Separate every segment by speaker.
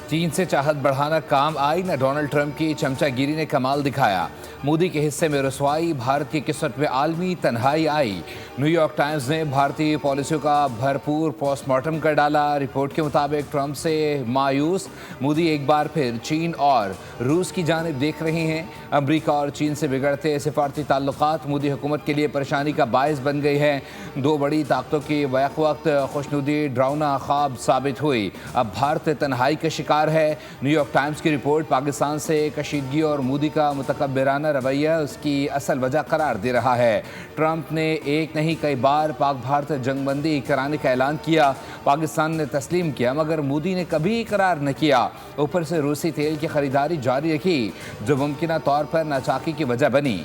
Speaker 1: चीन से चाहत बढ़ाना काम आई न, डोनाल्ड ट्रंप की चमचागिरी ने कमाल दिखाया। मोदी के हिस्से में रसवाई, भारत की किस्मत में आलमी तन्हाई आई। न्यूयॉर्क टाइम्स ने भारतीय पॉलिसियों का भरपूर पोस्टमार्टम कर डाला। रिपोर्ट के मुताबिक ट्रंप से मायूस मोदी एक बार फिर चीन और रूस की जानिब देख रहे हैं। अमरीका और चीन से बिगड़ते सिफारती ताल्लुकात मोदी हुकूमत के लिए परेशानी का बायस बन गई है। दो बड़ी ताकतों की बैक वक्त खुशनुदी डरावना ख्वाब साबित हुई। अब भारत तन्हाई का शिकार है। न्यूयॉर्क टाइम्स की रिपोर्ट पाकिस्तान से कशीदगी और मोदी का मुतकब्बिराना रवैया उसकी असल वजह करार दे रहा है। ट्रंप ने एक नहीं कई बार पाक भारत जंगबंदी कराने का ऐलान किया। पाकिस्तान ने तस्लीम किया, मगर मोदी ने कभी इकरार न किया। ऊपर से रूसी तेल की खरीदारी जारी रखी, जो मुमकिन तौर पर नाचाकी की वजह बनी।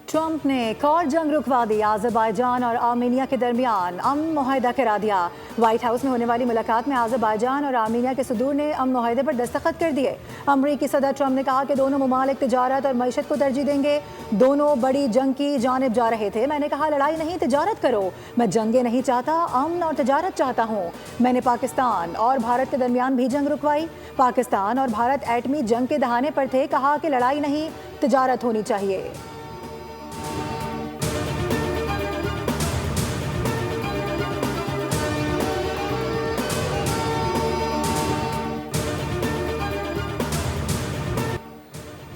Speaker 2: ट्रंप ने एक और जंग रुकवा दी। अज़रबैजान और आर्मीनिया के दरमियान अमन मुआहदा करा दिया। व्हाइट हाउस में होने वाली मुलाकात में अज़रबैजान और आर्मीनिया के सदूर ने अमन मुआहदे पर दस्तखत कर दिए। अमरीकी सदर ट्रंप ने कहा कि दोनों ममालिक तिजारत और मईशत को तरजीह देंगे। दोनों बड़ी जंग की जानिब जा रहे थे। मैंने कहा, लड़ाई नहीं, तिजारत करो। मैं जंगे नहीं चाहता, अमन और तिजारत चाहता हूँ। मैंने पाकिस्तान और भारत के दरमियान भी जंग रुकवाई। पाकिस्तान और भारत एटमी जंग के दहाने पर थे। कहा कि लड़ाई नहीं, तिजारत होनी चाहिए।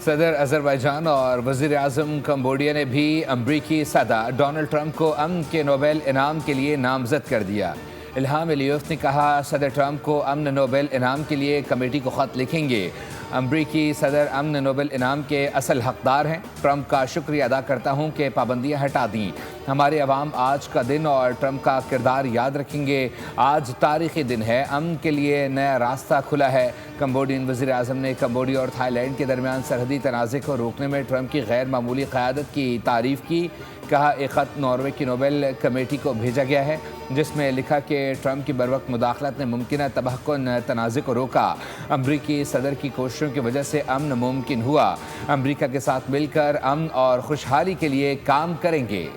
Speaker 1: सदर अज़रबैजान और वज़ीर आज़म कंबोडिया ने भी अमरीकी सदर डोनाल्ड ट्रंप को अमन के नोबेल इनाम के लिए नामजद कर दिया। इल्हाम अलियोफ ने कहा, सदर ट्रंप को अमन नोबेल इनाम के लिए कमेटी को ख़त लिखेंगे। अमरीकी सदर अमन नोबेल इनाम के असल हकदार हैं। ट्रंप का शुक्रिया अदा करता हूँ कि पाबंदियाँ हटा दी। हमारे अवाम आज का दिन और ट्रंप का किरदार याद रखेंगे। आज तारीख़ी दिन है, अमन के लिए नया रास्ता खुला है। कंबोडियन वज़ीर आज़म ने कंबोडिया और थाईलैंड के दरमियान सरहदी तनाज़े को रोकने में ट्रंप की गैर मामूली क़यादत की तारीफ़ की। कहा, एक ख़त नॉर्वे की नोबेल कमेटी को भेजा गया है, जिसमें लिखा कि ट्रंप की बरवक्त मुदाखलत ने मुमकिन तबहकुन तनाज़े को रोका। अमरीकी सदर की कोशिशों की वजह से अमन मुमकिन हुआ। अमरीका के साथ मिलकर अमन और खुशहाली के लिए काम करेंगे।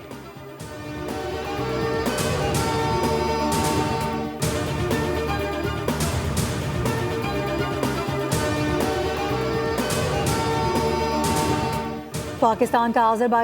Speaker 2: पाकिस्तान का अज़रबैजान